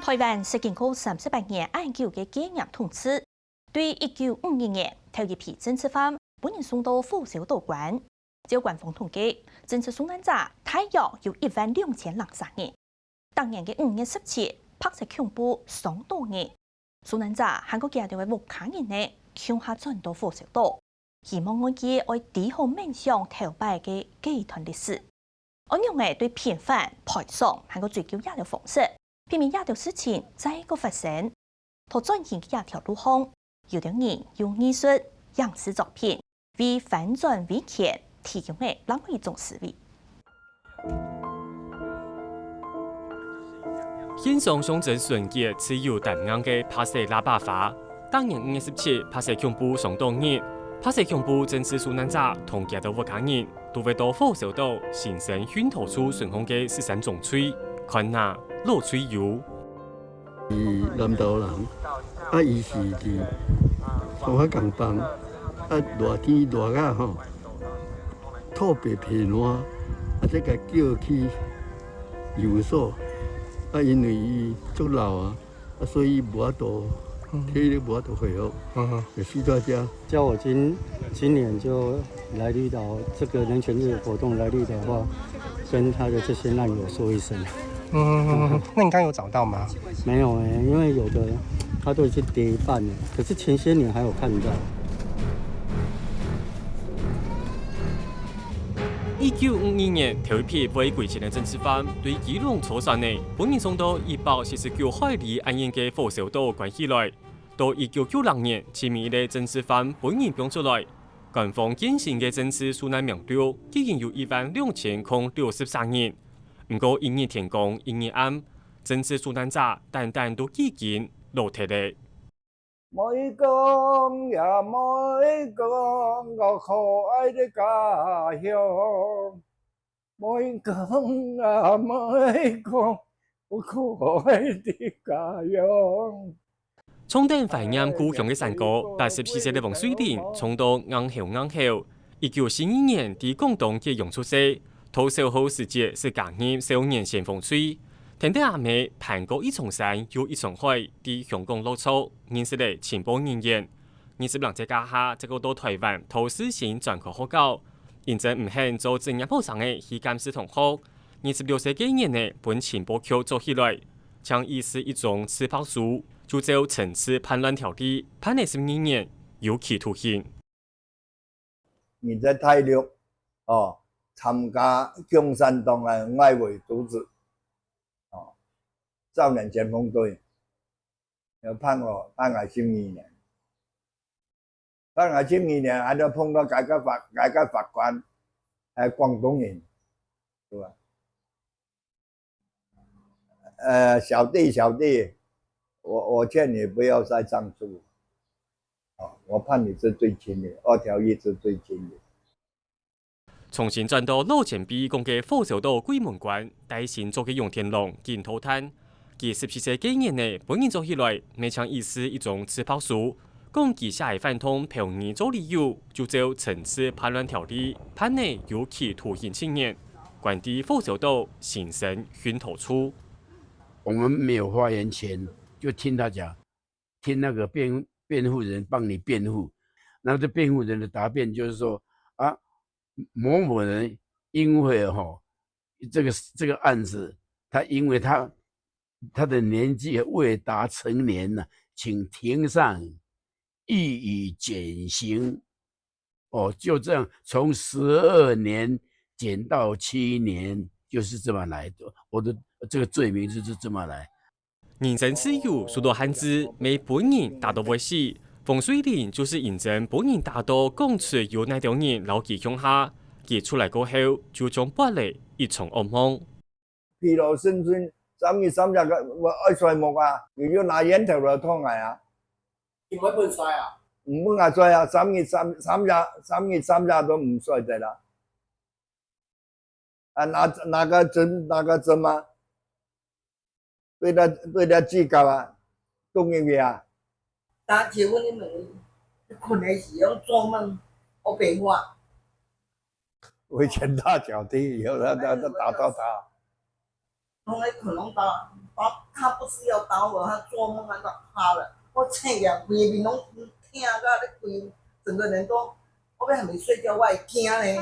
台湾实行过38年研究嘅经验统治，对1952年头一批政治犯本人送到火烧岛关。照官方统计，政治受难者大约有12000人。当年嘅5月17，拍摄恐怖2多人，受难者韩国家庭嘅6家人呢，恐吓转到火烧岛，希望我哋愛抵好面向頭擺嘅集團歷史。我用嘅對騙犯賠償係個追究一條方式，避免一條事情再個發生。同進行嘅一條路向，有啲人用藝術、影視作品為反轉為權提供嘅另外一種思維。現場象徵純潔自由淡硬嘅拍攝喇叭花，當年5月17拍攝恐怖2多日，拍攝恐怖政治受難者同其他5家人都會到火燒島形成熏陶出順風嘅13種水，看那落水油。伊南投人，伊是伫上海工房，熱天熱啊吼，土白皮爛，即個叫去游所，因為伊足老啊，所以無法度體力無法度恢復，就死在遮。叫我今年就來綠島這個人權日活動來綠島的話，跟他的這些難友說一聲。那你剛有找到嗎？沒有因為有的他都已經跌一半了，可是前些年還有看到。1952年頭一批被歸前的政治犯對基隆錯殺呢，本人送到149海里安遠嘅火燒島關起來。到1990年，前面嘅政治犯本人放出來，官方檢視嘅政治受難名單已經有12063人。不過因為天公因為暗，政治受難者單單都已經落體咧。每講也每講我可愛的家鄉，每講也每講我可愛的家鄉。衝頂懷念故鄉嘅山歌，84歲嘅黃水玲衝到硬後1942年喺廣東嘅用出世，土小號時節是甲午少年先鋒水。天地阿妹攀過一重山又一重海，喺香港落草，認識嚟前輩人員。20人在家下，這個到台灣投事情專科學校，認真唔肯做正業鋪上嘅去監視同學。26歲嘅年呢，本前輩橋做起來，將以是一種刺拍書，就照懲治叛亂條例，判12年有期徒刑。你在大陸參加共產黨嘅外圍組織。少年前鋒隊，又判我12年，判我12年，還要碰到改革法官，廣東人，是吧？小弟，我勸你不要再上訴，我判你是最輕的，2條1是最輕的。重新轉到老前輩講嘅火燒島鬼門關，大新做嘅用天龍見土灘。佢17歲幾年內，本人做起來，未曾意思一種刺拍書，講佢下一反通嫖兒做理由，就照懲治叛亂條例，判你有期徒刑7年，關地火燒島形成熏陶出。我們沒有發言權，就聽他講，聽那個辯護人幫你辯護，然後這辯護人的答辯就是說啊，某某人因為這個案子，他因為他的年紀未達成年了，請庭上予以減刑。就這樣從12年減到7年，就是這麼來的。我的這個罪名就是這麼來。人身自由受到限制，未本人達到威脅。馮水玲就是認真本人達到講出有那條人老記向下，佢出來過後就將撥嚟一場噩夢。疲勞身酸。3月3日我愛睡木啊，如果拿煙頭嚟劏牙啊，唔會半睡啊？唔會牙睡啊，3月3日都唔睡得啦。拿個針啊，對他指甲啊，凍入去啊。打結婚你問，困嘅時候做夢，我病話。會拳打腳踢，以後他打到他。我喺困籠打。他不是要打我，他做梦他就趴了。我醒来，规面拢痛到咧规，整个人都，我要还没睡觉，我会惊咧。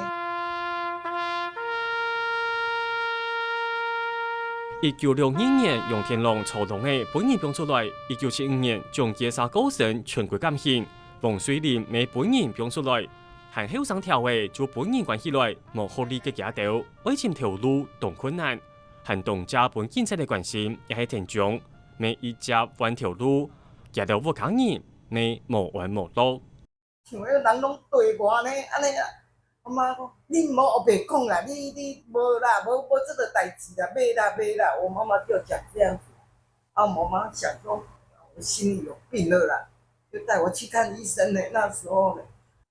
1962年，杨天龙操弄的本人编出来；1975年，将介绍高层全国感兴，王水林咪本人编出来。和后生调的就本人关起来，无合理嘅架构，爱情条路动困难，和东家本警察的关系也系天重，咪一家弯条路，架到无抗人，咪无完无落。像迄人拢对我呢，安尼啊。 我妈讲，你唔好学白讲啦，你无啦，无这个代志啦，袂啦袂啦。我妈妈就讲这样子，啊，我妈想说，我心里有病了啦，就带我去看医生呢。那时候呢，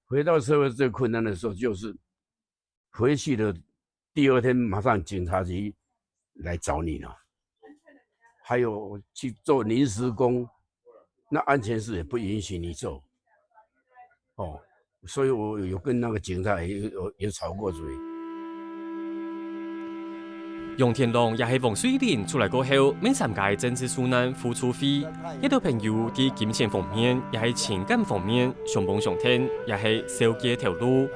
回到社会最困难的时候，就是回去的第二天，马上警察局来找你了，还有去做临时工，那安全室也不允许你做，哦。 所以我有跟那个警察也吵过嘴。杨天龙也係王水林出來過後，每參加政治訴難付出費，一對朋友喺金錢方面，也係情感方面相幫相挺，也係少幾條路。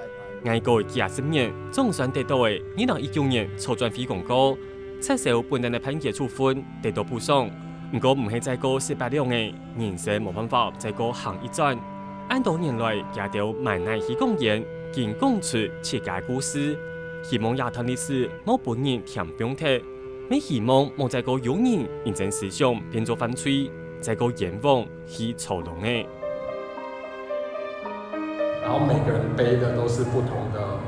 捱過幾十年，總算得到嘅2019年初轉費公告，撤銷本人嘅判決處分，得到補償。不過唔係再過18兩嘅，人生冇辦法再過行一轉。 按多年來，也到萬難去公演，見講出切解故事。希望亞團歷史冇本人填標題，咪希望冇再個有人認真思想變做犯罪，再個冤枉去操弄嘅。然後每個人背的都是不同的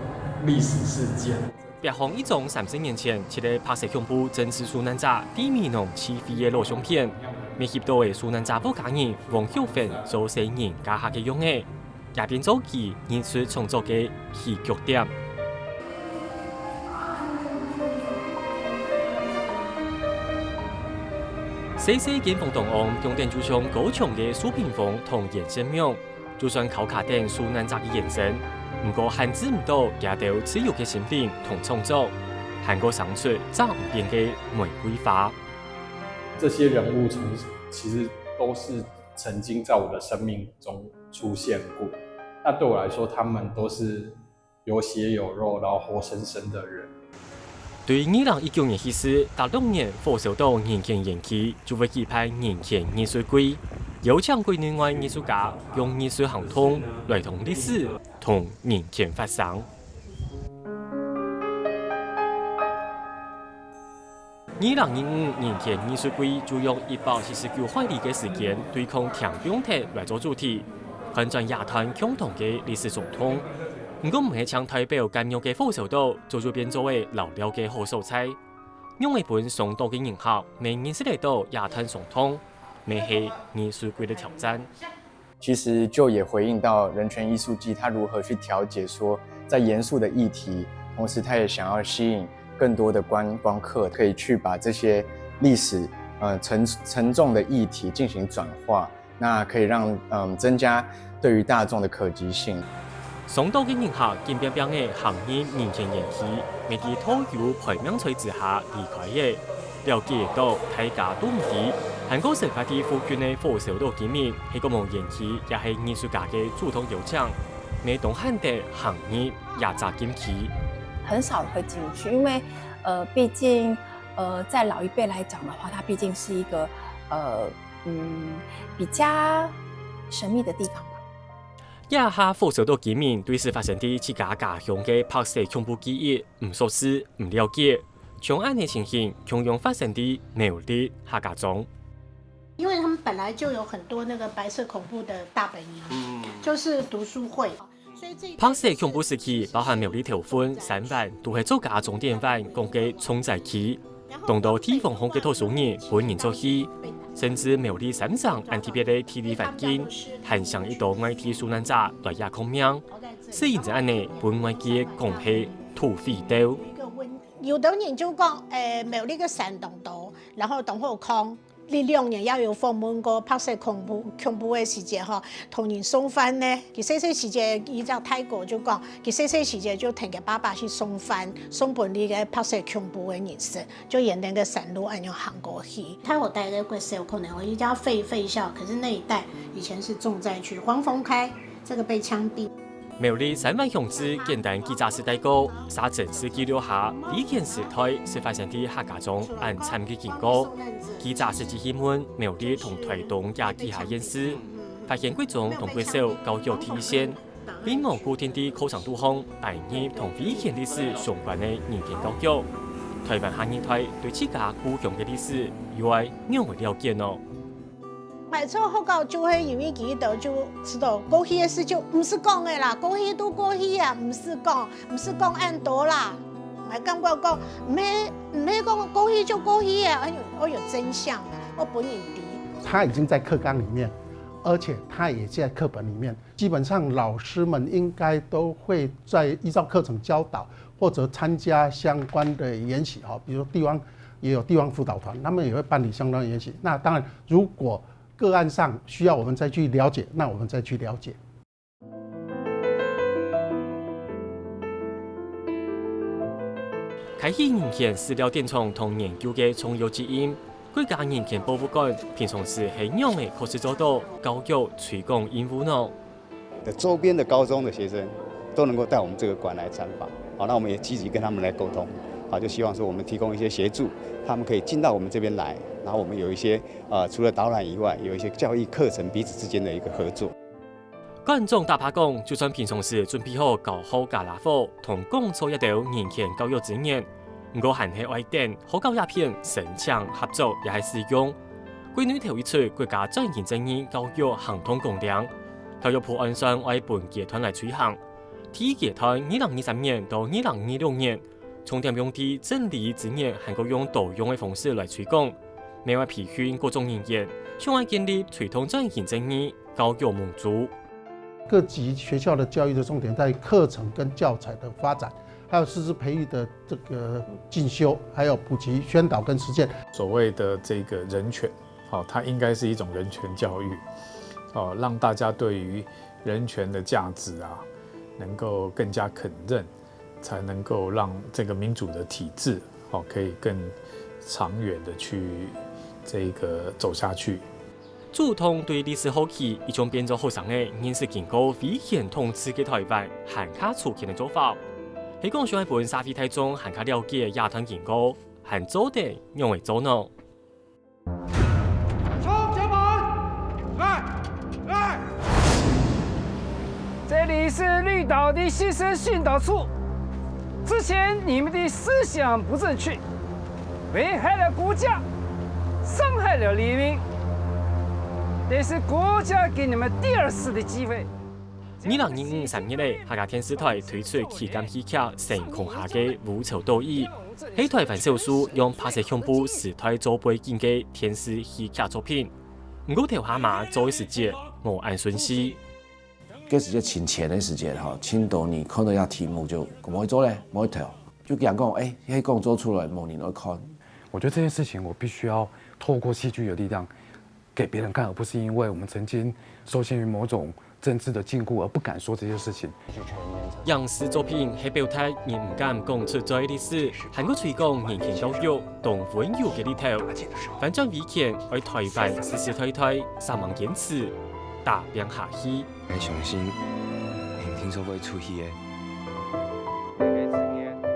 歷史事件。別項一種30年前，設喺拍攝恐怖政治受難者李明農起飛嘅錄像片。 未翕到嘅受難者夫家人黃曉芬做成人家下嘅用嘅，也變做其藝術創作嘅戲劇點。細細間房檔案用電就像高牆嘅蘇屏風同延伸面，就算靠卡頂受難者嘅延伸，不過限制唔到也到自由嘅心靈同創作，韓國生出暫唔變嘅玫瑰花。 這些人物其實都是曾經在我的生命中出現過。那對我來說，他們都是有血有肉，然後活生生的人。對2019年起時，大陸年火燒島人權延期，就會舉辦人權藝術季，邀請國內外藝術家用藝術行動來同歷史同人權發聲。 2025人權藝術季就用179海里嘅時間對抗填標題來做主題，反轉亞團共同嘅歷史總統。不過唔係像代表甘陽嘅火燒島，就變作為老料嘅好素材。用一本上島嘅人客，未認識得到亞團總統，未係藝術季嘅挑戰。其實就也回應到人權藝術季，它如何去調節說，在嚴肅的議題，同時它也想要吸引 更多的觀光客可以去把這些歷史沉重的議題進行轉化，那可以讓增加對於大眾的可及性。上島嘅人客見邊邊嘅行業人權延期，未喺土油排名賽之下離開嘅，了解到大家都唔知，韓國成發啲附近嘅火燒島見面，係個無延期，也係藝術家嘅主動邀請，未同漢的行業也扎禁期。 很少會進去，因為畢竟在老一輩來講的話，它畢竟是一個比較神秘的地方吧。一下火燒島見面，對事發生啲自家家鄉嘅拍攝恐怖記憶唔熟悉、唔了解，將安嘅情形同樣發生啲苗栗客家中。因為他們本來就有很多那個白色恐怖的大本營，就是讀書會。 拍攝恐怖時期，包含苗栗條款、3萬都係作家重點犯攻擊重災區，當到地方控嘅圖書人本人做戲，甚至苗栗山上安特別嘅體力環境，還向一道外地受難者來也抗命，雖然就安尼本外界講係土匪島。有的人就講苗栗嘅山洞島，然後洞後空。呢2年也有訪問過拍攝恐怖嘅時節吼，同人送飯呢。佢細細時節，依隻泰國就講，佢細細時節就聽佢爸爸去送飯，送本地嘅拍攝恐怖嘅人士，就沿那個山路按樣行過去。太後代嘅個時候可能我依家廢校，可是那一代以前是重災區，黃鳳開這個被槍斃。苗栗3萬鄉子簡單記載時代歌，沙鎮史記錄下第一件時代是發生喺客家中按參嘅經過。記載時期新聞，苗栗同台東也記下演示，發現貴種同貴少教育第一線，並無固定的課程導向，大業同危險歷史相關的人權教育。台灣下人台對自家故鄉嘅歷史，又係讓我了解咯。買錯學校就係因為佢哋就知道過去嘅事就唔是講嘅啦，過去都過去啊，唔是講按多啦，唔係感覺講唔係講過去就過去啊，我有真相，我本人敵。他已經在課綱裡面，而且他也在課本裡面，基本上老師們應該都會在依照課程教導或者參加相關的研習哈，比如地方也有地方輔導團，他們也會辦理相關的研習。那當然，如果個案上需要我們再去了解，那我們再去了解。開始人權資料典藏同研究嘅重要指引，國家人權保護館平常時係樣嘅可以做到教育推廣任務呢？周邊的高中的學生都能夠帶我們這個館來參訪，好，那我們也積極跟他們來溝通，好，就希望說我們提供一些協助，他們可以進到我們這邊來。然後我們有一些除了導覽以外，有一些教育課程彼此之間的一個合作。館長大伯講，就算平常時準備好教好家拉貨同工作一道人權教育資源，不過還係外電可教鴉片城牆合作也係使用。國內頭一出國家專業正義教育行動綱領，教育部按上為本階段來推行。第一階段2023年到2026年，重點用啲真理資源，還可用多用嘅方式來推廣。另外培訓各種人員，向外建立推動專業正義教育民主。各級學校的教育的重點在課程跟教材的發展，還有師資培育的這個進修，還有普及宣導跟實踐。所謂的這個人權，它應該是一種人權教育，讓大家對於人權的價值啊，能夠更加肯認，才能夠讓這個民主的體制，可以更長遠的去這個走下去。主統對歷史好奇，已經變做後生嘅認識經過威權統治嘅台灣，韓卡出現嘅做法。喺講上一本社會大眾韓卡了解亞太經過，韓做的用為做呢？衝前門，來！這裡是綠島的新生訓導處。之前你們的思想不正確，危害了國家，傷害了黎民。這是國家給你們第2次的機會。2025 3月咧，客家電視台推出旗艦戲劇《成空下嘅無仇道義》，喺台灣少數用拍攝恐怖時代做背景嘅電視戲劇作品。唔過頭下馬做嘅時節冇按順序。這是前前的時節哈，青島你看到一題目就冇去做咧，冇去調，就講講喺工作出來冇人來看。我覺得這件事情我必須要透過戲劇的力量給別人看，而不是因為我們曾經受限於某種政治的禁錮而不敢說這些事情。影視作品係表達人唔敢講出在歷史，韓國推廣人權教育同溫柔嘅呢頭，反正威權喺台灣時時推推3萬堅持，大變下去。我相信，聽說會出戲嘅。